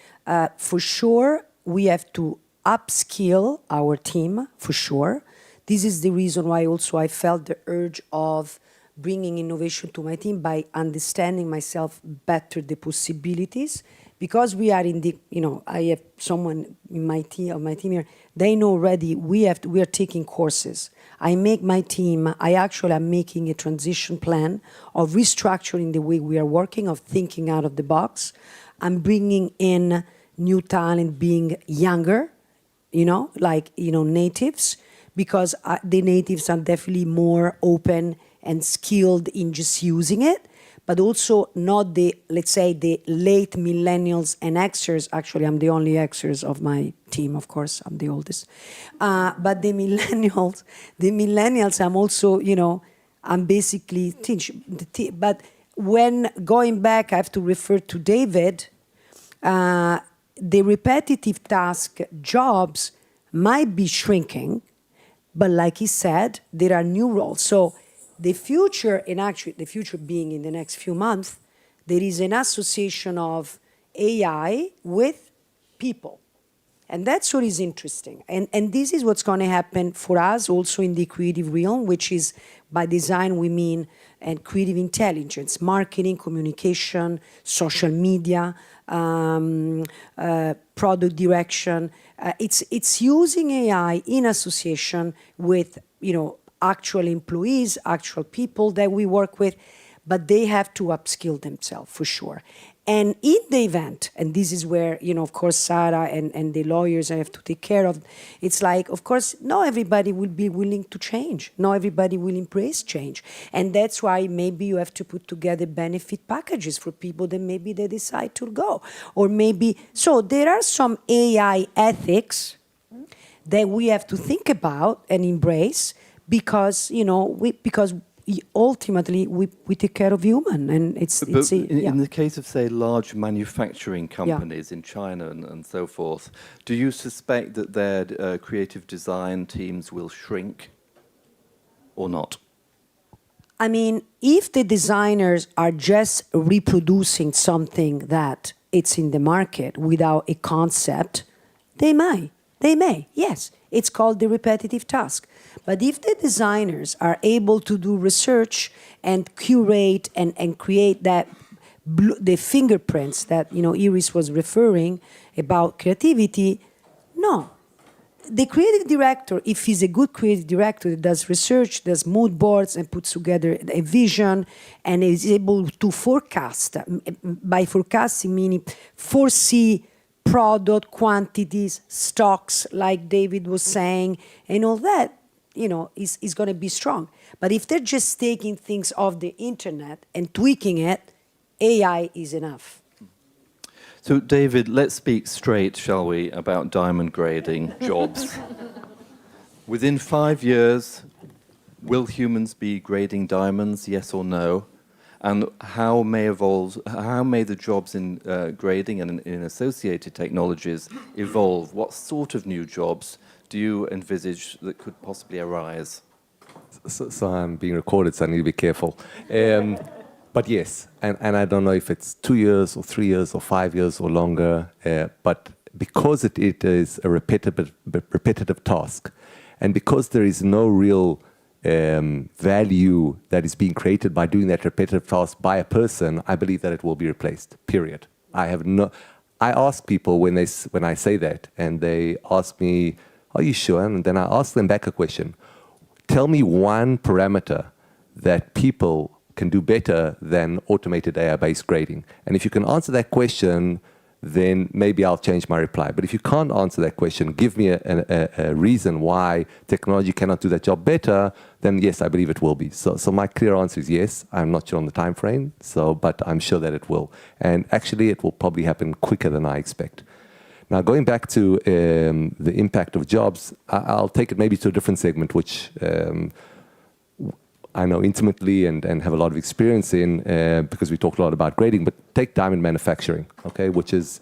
for sure, we have to upskill our team, for sure. This is the reason why also I felt the urge of bringing innovation to my team by understanding myself better the possibilities, because we are in the, I have someone in my team here, they know already we are taking courses. I make my team, I actually am making a transition plan of restructuring the way we are working, of thinking out of the box. I'm bringing in new talent, being younger, natives, because the natives are definitely more open and skilled in just using it, but also not the, let's say, the late millennials and Xers. Actually, I'm the only Xers of my team, of course, I'm the oldest. But the millennials, I'm also, I'm basically, but when going back, I have to refer to David, the repetitive task jobs might be shrinking, but like he said, there are new roles. So the future, and actually the future being in the next few months, there is an association of AI with people. And that's what is interesting. And this is what's going to happen for us also in the creative realm, which is, by design we mean, and creative intelligence, marketing, communication, social media, product direction. It's using AI in association with, actual employees, actual people that we work with, but they have to upskill themselves for sure. And in the event, and this is where, of course, Sara and the lawyers have to take care of, it's like, of course, not everybody will be willing to change. Not everybody will embrace change. And that's why maybe you have to put together benefit packages for people that maybe they decide to go. Or maybe, so there are some AI ethics that we have to think about and embrace, because, because ultimately we take care of human, and in the case of, say, large manufacturing companies in China and so forth, do you suspect that their creative design teams will shrink or not? I mean, if the designers are just reproducing something that it's in the market without a concept, they may, yes. It's called the repetitive task. But if the designers are able to do research and curate and create that the fingerprints that Iris was referring about creativity, no. The creative director, if he's a good creative director that does research, does mood boards and puts together a vision and is able to forecast, by forecasting meaning foresee product quantities, stocks, like David was saying, and all that, is going to be strong. But if they're just taking things off the internet and tweaking it, AI is enough. So, David, let's speak straight, shall we, about diamond grading jobs. Within 5 years, will humans be grading diamonds, yes or no? And how may the jobs in grading and in associated technologies evolve? What sort of new jobs do you envisage that could possibly arise? So I'm being recorded, so I need to be careful. But yes, and I don't know if it's 2 years or 3 years or 5 years or longer, but because it is a repetitive task, and because there is no real value that is being created by doing that repetitive task by a person, I believe that it will be replaced, period. I ask people when I say that, and they ask me, are you sure? And then I ask them back a question. Tell me one parameter that people can do better than automated AI-based grading. And if you can answer that question, then maybe I'll change my reply. But if you can't answer that question, give me a reason why technology cannot do that job better, then yes, I believe it will be. So my clear answer is yes. I'm not sure on the time frame, but I'm sure that it will. And actually, it will probably happen quicker than I expect. Now, going back to the impact of jobs, I'll take it maybe to a different segment, which I know intimately and have a lot of experience in because we talked a lot about grading, but take diamond manufacturing, okay, which is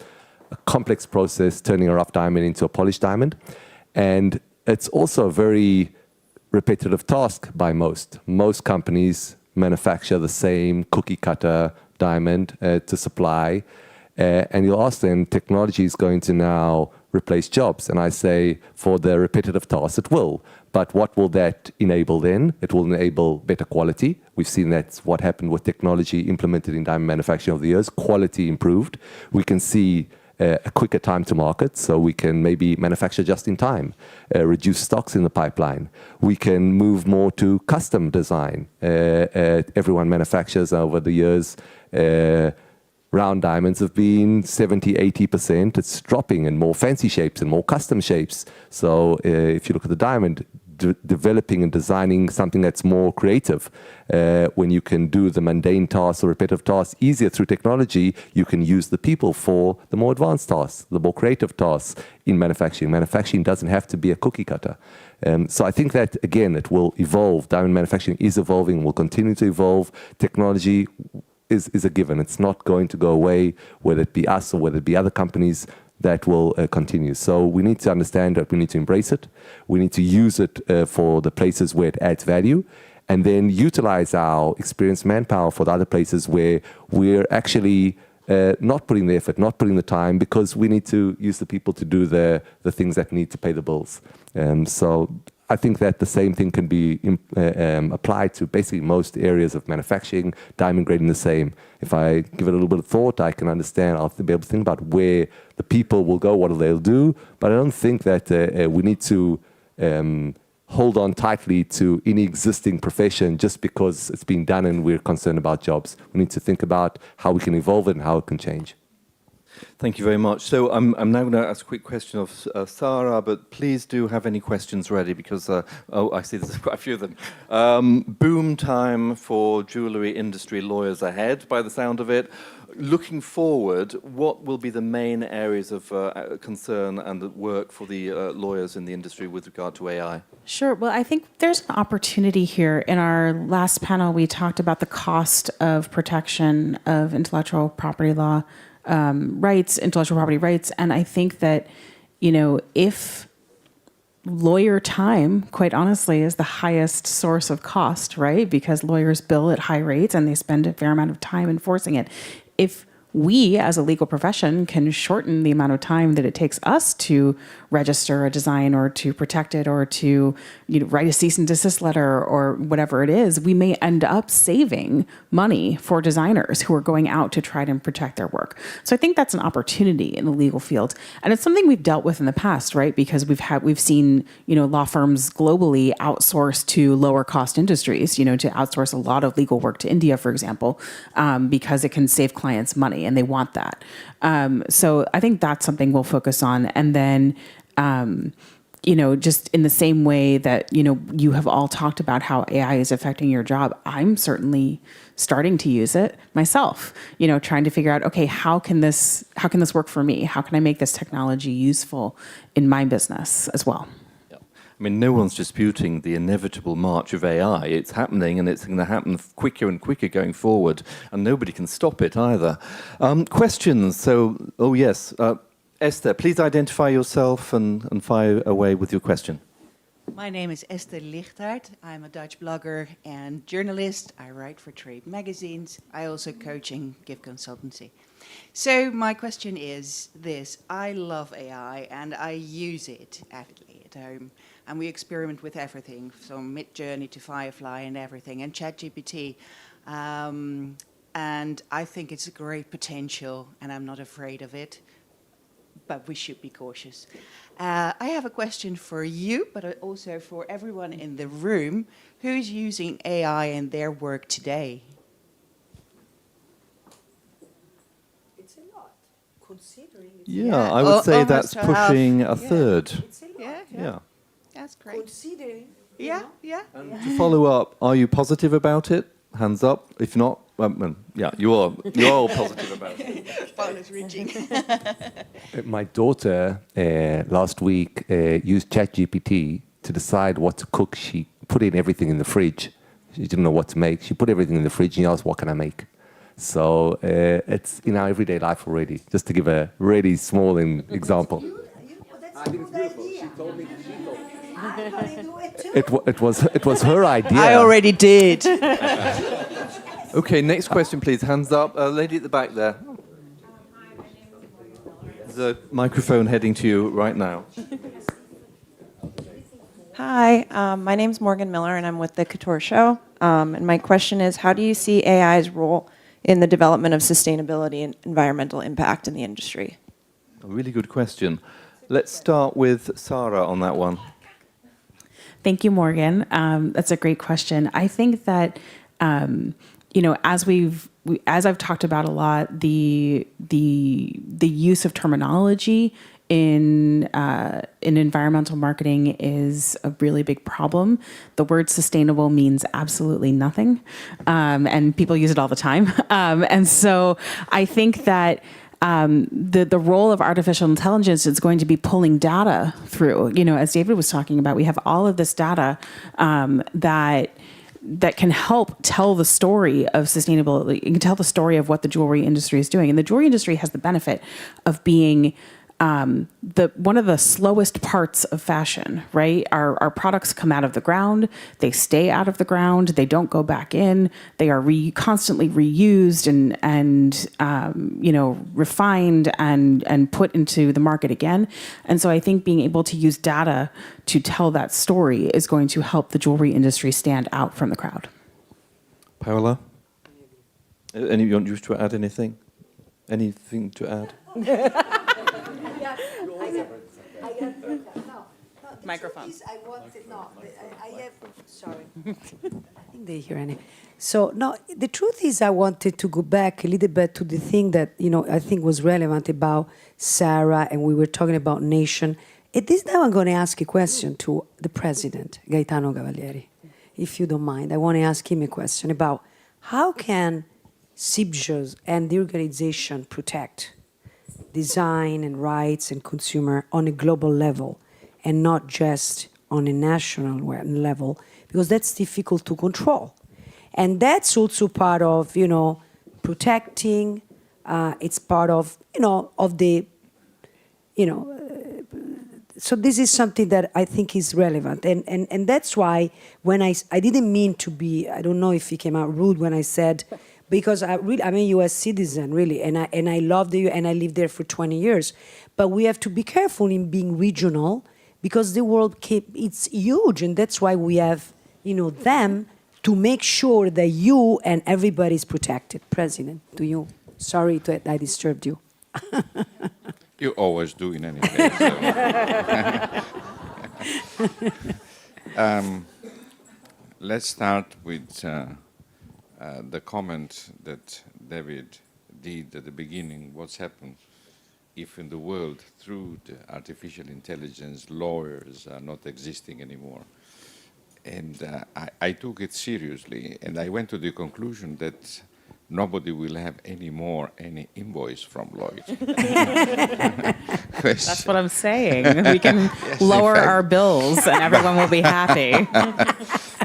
a complex process, turning a rough diamond into a polished diamond. And it's also a very repetitive task by most. Most companies manufacture the same cookie cutter diamond to supply. And you'll ask them, technology is going to now replace jobs. And I say, for the repetitive tasks, it will. But what will that enable then? It will enable better quality. We've seen that's what happened with technology implemented in diamond manufacturing over the years. Quality improved. We can see a quicker time to market, so we can maybe manufacture just in time, reduce stocks in the pipeline. We can move more to custom design. Everyone manufactures over the years round diamonds have been 70, 80%. It's dropping in more fancy shapes and more custom shapes. So if you look at the diamond, developing and designing something that's more creative, when you can do the mundane tasks or repetitive tasks easier through technology, you can use the people for the more advanced tasks, the more creative tasks in manufacturing. Manufacturing doesn't have to be a cookie cutter. So I think that, again, it will evolve. Diamond manufacturing is evolving, will continue to evolve. Technology is a given. It's not going to go away, whether it be us or whether it be other companies. That will continue. So we need to understand that we need to embrace it. We need to use it for the places where it adds value, and then utilize our experienced manpower for the other places where we're actually not putting the effort, not putting the time, because we need to use the people to do the things that need to pay the bills. So I think that the same thing can be applied to basically most areas of manufacturing, diamond grading the same. If I give it a little bit of thought, I can understand, I'll be able to think about where the people will go, what they'll do, but I don't think that we need to hold on tightly to any existing profession just because it's been done and we're concerned about jobs. We need to think about how we can evolve it and how it can change. Thank you very much. So I'm now going to ask a quick question of Sara, but please do have any questions ready because, I see there's quite a few of them. Boom time for jewellery industry lawyers ahead, by the sound of it. Looking forward, what will be the main areas of concern and work for the lawyers in the industry with regard to AI? Sure. Well, I think there's an opportunity here. In our last panel, we talked about the cost of protection of intellectual property law rights, intellectual property rights. And I think that, if lawyer time, quite honestly, is the highest source of cost, right? Because lawyers bill at high rates and they spend a fair amount of time enforcing it. If we, as a legal profession, can shorten the amount of time that it takes us to register a design or to protect it or to write a cease and desist letter or whatever it is, we may end up saving money for designers who are going out to try to protect their work. So I think that's an opportunity in the legal field. And it's something we've dealt with in the past, right? Because we've seen law firms globally outsource to lower cost industries, to outsource a lot of legal work to India, for example, because it can save clients money and they want that. So I think that's something we'll focus on. And then, just in the same way that, you have all talked about how AI is affecting your job, I'm certainly starting to use it myself, trying to figure out, okay, how can this work for me? How can I make this technology useful in my business as well? I mean, no one's disputing the inevitable march of AI. It's happening, and it's going to happen quicker and quicker going forward, and nobody can stop it either. Questions? So, yes, Esther, please identify yourself and fire away with your question. My name is Esther Lichtaert. I'm a Dutch blogger and journalist. I write for trade magazines. I also coach and give consultancy. So my question is this. I love AI, and I use it avidly at home. And we experiment with everything, from Midjourney to Firefly and everything, and ChatGPT. And I think it's a great potential, and I'm not afraid of it, but we should be cautious. I have a question for you, but also for everyone in the room. Who's using AI in their work today? It's a lot, considering. Yeah, I would say that's pushing a third. It's a lot. Yeah. That's great. Considering. Yeah. And to follow up, are you positive about it? Hands up. If not, yeah, you are. You're all positive about it. Paola's reaching. My daughter last week used ChatGPT to decide what to cook. She put in everything in the fridge. She didn't know what to make. She put everything in the fridge and asked, what can I make? So it's in our everyday life already, just to give a really small example. That's a good idea. She told me. I'm going to do it too. It was her idea. I already did. Okay, next question, please. Hands up. Lady at the back there. There's a microphone heading to you right now. Hi, my name's Morgan Miller, and I'm with the Couture Show. And my question is, how do you see AI's role in the development of sustainability and environmental impact in the industry? A really good question. Let's start with Sara on that one. Thank you, Morgan. That's a great question. I think that as I've talked about a lot, the use of terminology in environmental marketing is a really big problem. The word sustainable means absolutely nothing, and people use it all the time. And so I think that the role of artificial intelligence is going to be pulling data through. As David was talking about, we have all of this data that can help tell the story of sustainability. It can tell the story of what the jewelry industry is doing. And the jewelry industry has the benefit of being one of the slowest parts of fashion, right? Our products come out of the ground, they stay out of the ground, they don't go back in, they are constantly reused and refined and put into the market again. And so I think being able to use data to tell that story is going to help the jewelry industry stand out from the crowd. Paola, anyone wish to add anything? Anything to add? Microphone. Sorry. I think they hear any. So, no, the truth is I wanted to go back a little bit to the thing that, I think was relevant about Sara, and we were talking about nation. At this time, I'm going to ask a question to the president, Gaetano Cavalieri, if you don't mind. I want to ask him a question about how can Cibjo and the organization protect design and rights and consumer on a global level and not just on a national level, because that's difficult to control. And that's also part of, protecting, it's part of, of the, so this is something that I think is relevant. And that's why when I didn't mean to be, I don't know if it came out rude when I said, because I'm a U.S. citizen, really, and I love the U.S. and I lived there for 20 years. But we have to be careful in being regional, because the world it's huge, and that's why we have, them to make sure that you and everybody is protected. President, to you. Sorry that I disturbed you. You always do in any case. Let's start with the comment that David did at the beginning. What's happened if in the world, through the artificial intelligence, lawyers are not existing anymore? And I took it seriously, and I went to the conclusion that nobody will have any invoice from lawyers. That's what I'm saying. We can lower our bills and everyone will be happy.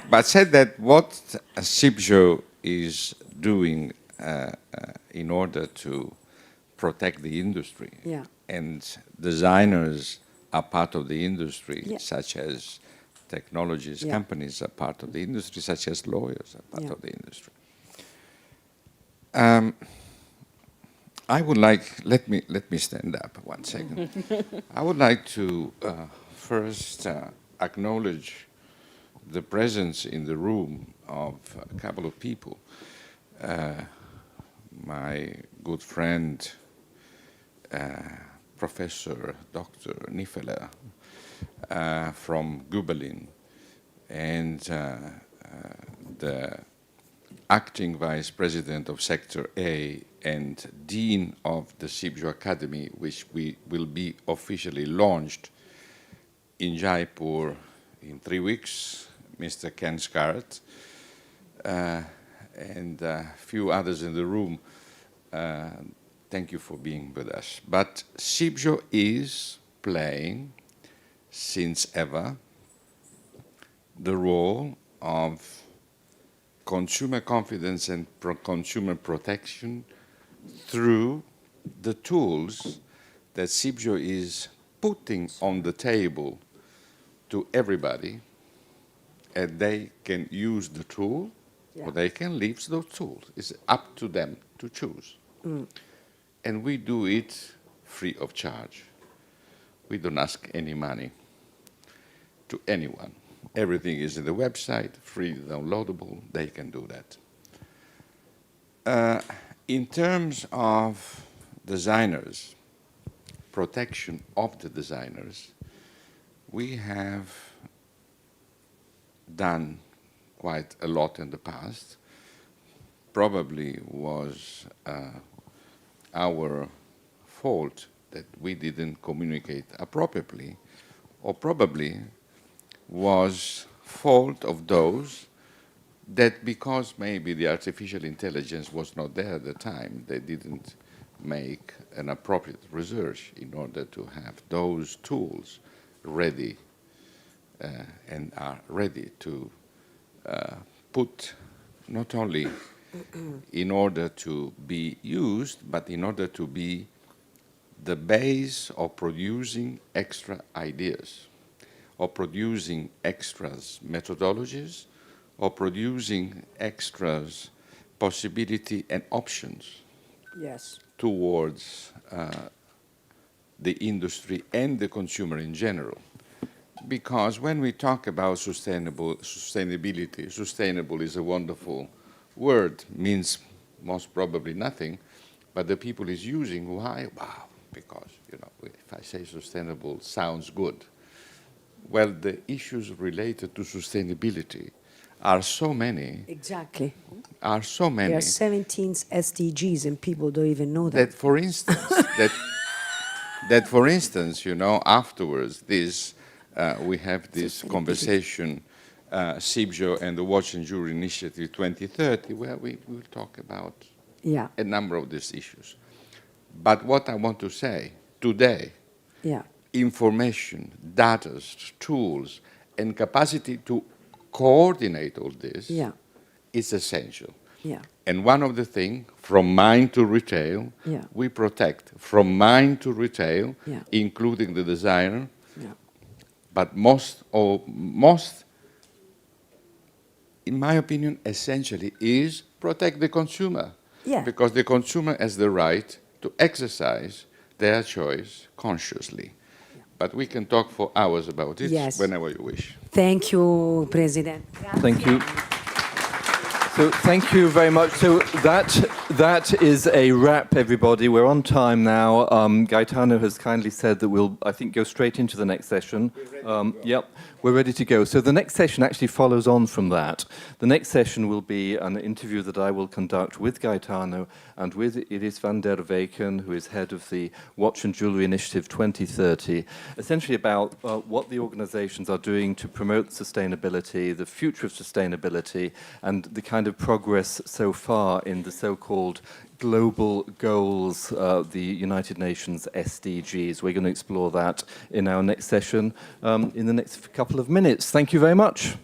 But said that what Cibjo is doing in order to protect the industry, and designers are part of the industry, such as technologies companies are part of the industry, such as lawyers are part of the industry. I would like, let me stand up 1 second. I would like to first acknowledge the presence in the room of a couple of people. My good friend, Professor Dr. Nifeler from Gubelin, and the acting vice president of Sector A and dean of the Cibjo Academy, which will be officially launched in Jaipur in 3 weeks, Mr. Ken Scarrett, and a few others in the room. Thank you for being with us. But Cibjo is playing, since ever, the role of consumer confidence and consumer protection through the tools that Cibjo is putting on the table to everybody, and they can use the tool or they can leave those tools. It's up to them to choose. And we do it free of charge. We don't ask any money to anyone. Everything is in the website, free, downloadable. They can do that. In terms of designers, protection of the designers, we have done quite a lot in the past. probably was our fault that we didn't communicate appropriately, or probably was fault of those that, because maybe the artificial intelligence was not there at the time, they didn't make an appropriate research in order to have those tools ready and are ready to put not only in order to be used, but in order to be the base of producing extra ideas, or producing extras methodologies, or producing extras possibility and options Yes. towards the industry and the consumer in general. Because when we talk about sustainability, sustainable is a wonderful word, means most probably nothing, but the people is using, why? Wow, because, you know, if I say sustainable, sounds good. Well, the issues related to sustainability are so many. Exactly. Are so many. There are 17 SDGs and people don't even know that. That, for instance, that for instance, you know, afterwards, this we have this conversation, Cibjo and the Watch and Jewellery Initiative 2030, where we will talk about a number of these issues. But what I want to say today, information, data, tools, and capacity to coordinate all this is essential. And one of the things, from mine to retail, we protect from mine to retail, including the designer, but most, in my opinion, essentially is protect the consumer. Because the consumer has the right to exercise their choice consciously. But we can talk for hours about it whenever you wish. Thank you, President. Thank you. So thank you very much. So that is a wrap, everybody. We're on time now. Gaetano has kindly said that we'll, I think, go straight into the next session. Yep, we're ready to go. So the next session actually follows on from that. The next session will be an interview that I will conduct with Gaetano and with Iris van der Weken, who is head of the Watch and Jewellery Initiative 2030, essentially about what the organizations are doing to promote sustainability, the future of sustainability, and the kind of progress so far in the so-called global goals, the United Nations SDGs. We're going to explore that in our next session in the next couple of minutes. Thank you very much.